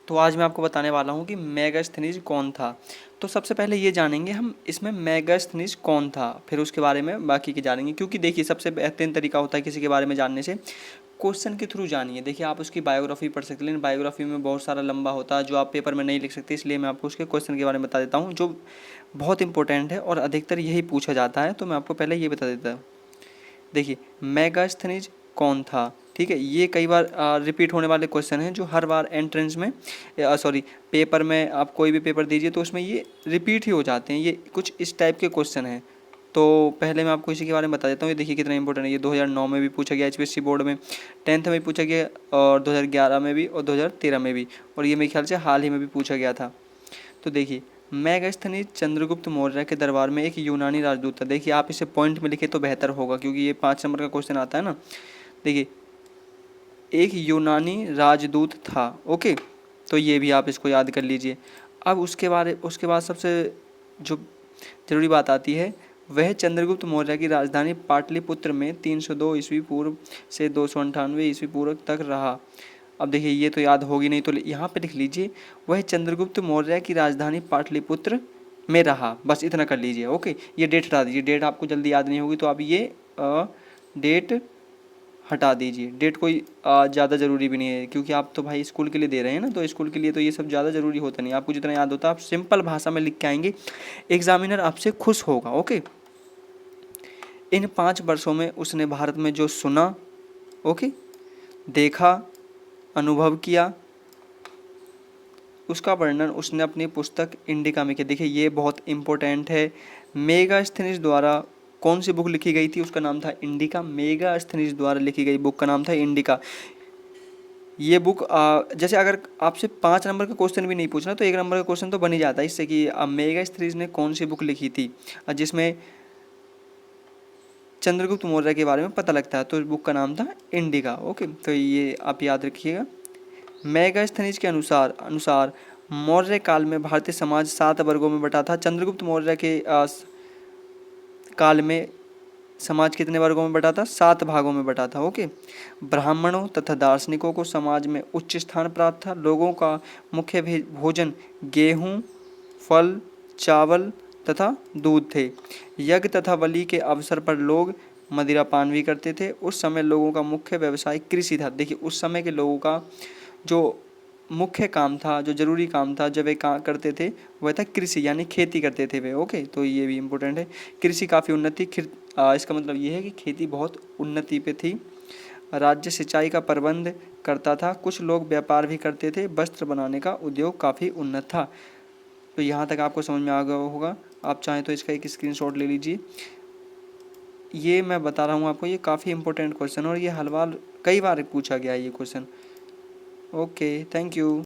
तो आज मैं आपको बताने वाला हूँ कि मेगास्थनीज कौन था। तो सबसे पहले ये जानेंगे हम इसमें मेगास्थनीज कौन था, फिर उसके बारे में बाकी के जानेंगे। क्योंकि देखिए सबसे बेहतरीन तरीका होता है किसी के बारे में जानने से, क्वेश्चन के थ्रू जानिए। देखिए आप उसकी बायोग्राफी पढ़ सकते हैं, लेकिन बायोग्राफी में बहुत सारा लंबा होता है जो आप पेपर में नहीं लिख सकते, इसलिए मैं आपको उसके क्वेश्चन के बारे में बता देता हूँ जो बहुत इंपॉर्टेंट है और अधिकतर यही पूछा जाता है। तो मैं आपको पहले ये बता देता हूँ। देखिए मेगास्थनीज कौन था, ठीक है। ये कई बार रिपीट होने वाले क्वेश्चन हैं जो हर बार एंट्रेंस में सॉरी पेपर में, आप कोई भी पेपर दीजिए तो उसमें ये रिपीट ही हो जाते हैं। ये कुछ इस टाइप के क्वेश्चन हैं। तो पहले मैं आपको इसी के बारे में बता देता हूँ। ये देखिए कितना इंपॉर्टेंट है। ये 2009 में भी पूछा गया एचपीएससी बोर्ड में, 10th में भी पूछा गया, और 2011 में भी, और 2013 में भी, और ये मेरे ख्याल से हाल ही में भी पूछा गया था। तो देखिए मेगास्थनीज चंद्रगुप्त मौर्य के दरबार में एक यूनानी राजदूत था। देखिए आप इसे पॉइंट में लिखे तो बेहतर होगा, क्योंकि ये 5 नंबर का क्वेश्चन आता है ना। देखिए एक यूनानी राजदूत था, ओके। तो ये भी आप इसको याद कर लीजिए। अब उसके बाद सबसे जो जरूरी बात आती है, वह चंद्रगुप्त मौर्य की राजधानी पाटलिपुत्र में 302 ईस्वी पूर्व से 298 ईस्वी पूर्व तक रहा। अब देखिए ये तो याद होगी नहीं, तो यहाँ पे लिख लीजिए वह चंद्रगुप्त मौर्य की राजधानी पाटलिपुत्र में रहा, बस इतना कर लीजिए, ओके। ये डेट हटा दीजिए, डेट आपको जल्दी याद नहीं होगी तो आप ये डेट हटा दीजिए। डेट कोई ज़्यादा ज़रूरी भी नहीं है, क्योंकि आप तो भाई स्कूल के लिए दे रहे हैं ना, तो स्कूल के लिए तो ये सब ज़्यादा ज़रूरी होता नहीं। आपको जितना याद होता है आप सिंपल भाषा में लिख के आएंगे, एग्जामिनर आपसे खुश होगा, ओके। इन 5 वर्षों में उसने भारत में जो सुना, ओके, देखा, अनुभव किया, उसका वर्णन उसने अपनी पुस्तक इंडिका में किया। देखिए ये बहुत इंपॉर्टेंट है। मेगास्थनीज द्वारा कौन सी बुक लिखी गई थी, उसका नाम था इंडिका। मेगास्थनीज द्वारा लिखी गई बुक का नाम था इंडिका। ये बुक जैसे अगर आपसे 5 नंबर का क्वेश्चन भी नहीं पूछना तो 1 नंबर का क्वेश्चन तो बन ही जाता है इससे, कि मेगास्थनीज ने कौन सी बुक लिखी थी जिसमें चंद्रगुप्त मौर्य के बारे में पता लगता है। तो इस बुक का नाम था इंडिका, ओके। तो ये आप याद रखिएगा। मेगास्थनीज के अनुसार मौर्य काल में भारतीय समाज 7 वर्गों में बटा था। चंद्रगुप्त मौर्य के काल में समाज कितने वर्गों में बटा था? 7 भागों में बटा था, ओके। ब्राह्मणों तथा दार्शनिकों को समाज में उच्च स्थान प्राप्त था। लोगों का मुख्य भोजन गेहूं, फल, चावल तथा दूध थे। यज्ञ तथा बलि के अवसर पर लोग मदिरा पान भी करते थे। उस समय लोगों का मुख्य व्यवसाय कृषि था। देखिए उस समय के लोगों का जो मुख्य काम था, जो जरूरी काम था, जब वे काम करते थे वह था कृषि, यानी खेती करते थे वे, ओके। तो ये भी इम्पोर्टेंट है। कृषि काफ़ी उन्नति, इसका मतलब ये है कि खेती बहुत उन्नति पे थी। राज्य सिंचाई का प्रबंध करता था। कुछ लोग व्यापार भी करते थे। वस्त्र बनाने का उद्योग काफ़ी उन्नत था। तो यहाँ तक आपको समझ में आ गया होगा। आप चाहें तो इसका एक स्क्रीनशॉट ले लीजिए। ये मैं बता रहा हूँ आपको, ये काफ़ी इंपॉर्टेंट क्वेश्चन और ये हर बार कई बार पूछा गया है ये क्वेश्चन, ओके। Thank you.